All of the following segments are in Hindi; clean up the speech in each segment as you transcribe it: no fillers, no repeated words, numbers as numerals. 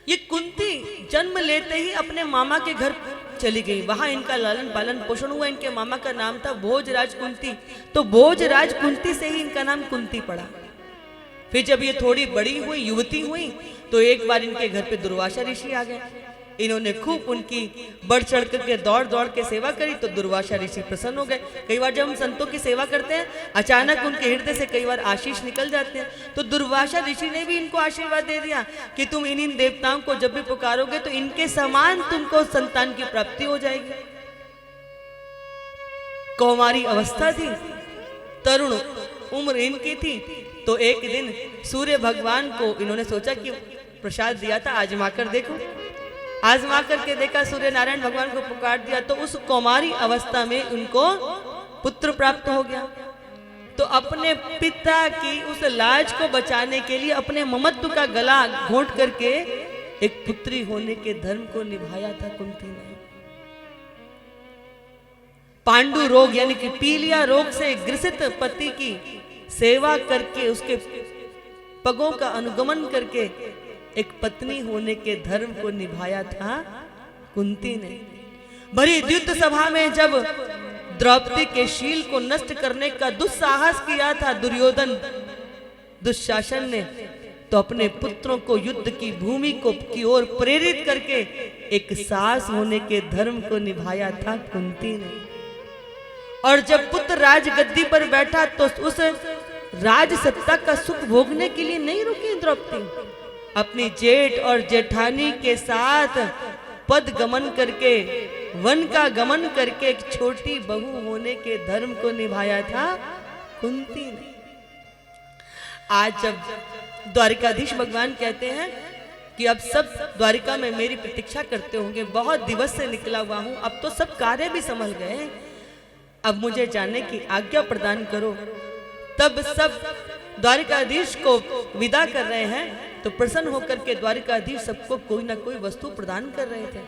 ये कुंती जन्म लेते ही अपने मामा के घर चली गई, वहां इनका लालन पालन पोषण हुआ। इनके मामा का नाम था भोजराज कुंती, तो भोजराज कुंती से ही इनका नाम कुंती पड़ा। फिर जब ये थोड़ी बड़ी हुई, युवती हुई, तो एक बार इनके घर पे दुर्वासा ऋषि आ गए। इन्होंने खूब उनकी बढ़ चढ़ करके दौड़ दौड़ के सेवा करी, तो दुर्वासा ऋषि प्रसन्न हो गए। कई बार जब हम संतों की सेवा करते हैं, अचानक उनके हृदय से कई बार आशीष निकल जाते हैं, तो दुर्वासा ऋषि ने भी इनको आशीर्वाद दे दिया कि तुम इन देवताओं को जब भी पुकारोगे तो इनके समान तुमको संतान की प्राप्ति हो जाएगी। कौमारी अवस्था थी, तरुण उम्र इनकी थी, तो एक दिन सूर्य भगवान को इन्होंने सोचा कि प्रसाद दिया था, आजमा कर देखो। आजमा करके देखा, सूर्य नारायण भगवान को पुकार दिया, तो उस कौमारी अवस्था में उनको पुत्र प्राप्त हो गया। तो अपने पिता की उस लाज को बचाने के लिए अपने ममत्व का गला घोंट करके एक पुत्री होने के धर्म को निभाया था कुंती ने। पांडु रोग यानी कि पीलिया रोग से ग्रसित पति की सेवा करके, उसके पगों का अनुगमन करके एक पत्नी होने के धर्म को निभाया था कुंती ने। भरी द्युत सभा में जब द्रौपदी के शील को नष्ट करने का दुस्साहस किया था दुर्योधन दुशासन ने, तो अपने पुत्रों को युद्ध की भूमि की ओर प्रेरित करके एक सास होने के धर्म को निभाया था कुंती ने। और जब पुत्र राजगद्दी पर बैठा तो उस राज सत्ता का सुख भोगने के लिए नहीं रुकी द्रौपदी, अपनी जेठ और जेठानी के साथ पद गमन करके, वन का गमन करके एक छोटी बहू होने के धर्म को निभाया था कुंती ने। आज जब द्वारिकाधीश भगवान कहते हैं कि अब सब द्वारिका में मेरी प्रतीक्षा करते होंगे, बहुत दिवस से निकला हुआ हूं, अब तो सब कार्य भी संभल गए, अब मुझे जाने की आज्ञा प्रदान करो। तब सब द्वारिकाधीश को विदा कर रहे हैं, तो प्रसन्न होकर के द्वारिकाधीश सबको कोई ना कोई वस्तु प्रदान कर रहे थे।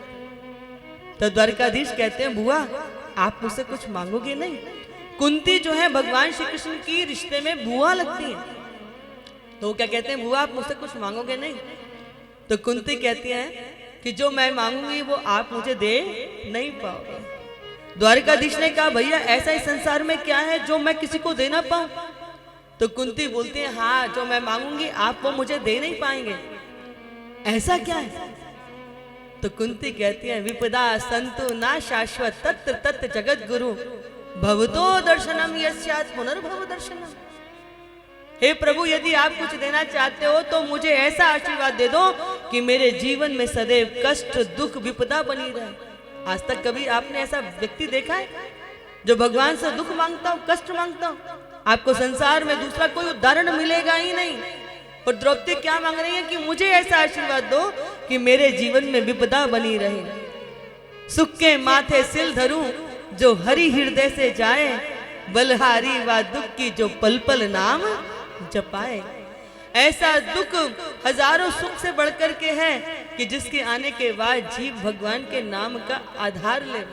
तो द्वारिकाधीश कहते हैं, बुआ आप मुझसे कुछ मांगोगे नहीं? कुंती जो है भगवान श्री कृष्ण की रिश्ते में बुआ लगती है, तो क्या कहते हैं, बुआ आप मुझसे कुछ मांगोगे नहीं? तो कुंती कहती है कि जो मैं मांगूंगी वो आप मुझे दे नहीं पाओगे। द्वारिकाधीश ने कहा, भैया ऐसा ही संसार में क्या है जो मैं किसी को दे ना पाऊं? तो कुंती बोलती है, हाँ जो मैं मांगूंगी आप वो मुझे दे नहीं पाएंगे। ऐसा क्या है? तो कुंती कहती है, विपदा संतु ना शाश्वत तत्र तत्र जगत गुरु भवतो दर्शनम यस्यात् पुनर्भव दर्शनम। हे प्रभु, यदि आप कुछ देना चाहते हो तो मुझे ऐसा आशीर्वाद दे दो कि मेरे जीवन में सदैव कष्ट दुख विपदा बनी रहे। आज तक कभी आपने ऐसा व्यक्ति देखा है जो भगवान से दुख मांगता हो, कष्ट मांगता हो? आपको संसार में दूसरा कोई उदाहरण मिलेगा ही नहीं। और द्रौपदी क्या मांग रही है कि मुझे ऐसा आशीर्वाद दो कि मेरे जीवन में विपदा बनी रहे। सुख के माथे सिल धरूं जो हरि हृदय से जाए, बलहारी व दुख की जो पल पल नाम जपाए। ऐसा दुख हजारों सुख से बढ़कर के है कि जिसके आने के बाद जीव भगवान के नाम का आधार ले।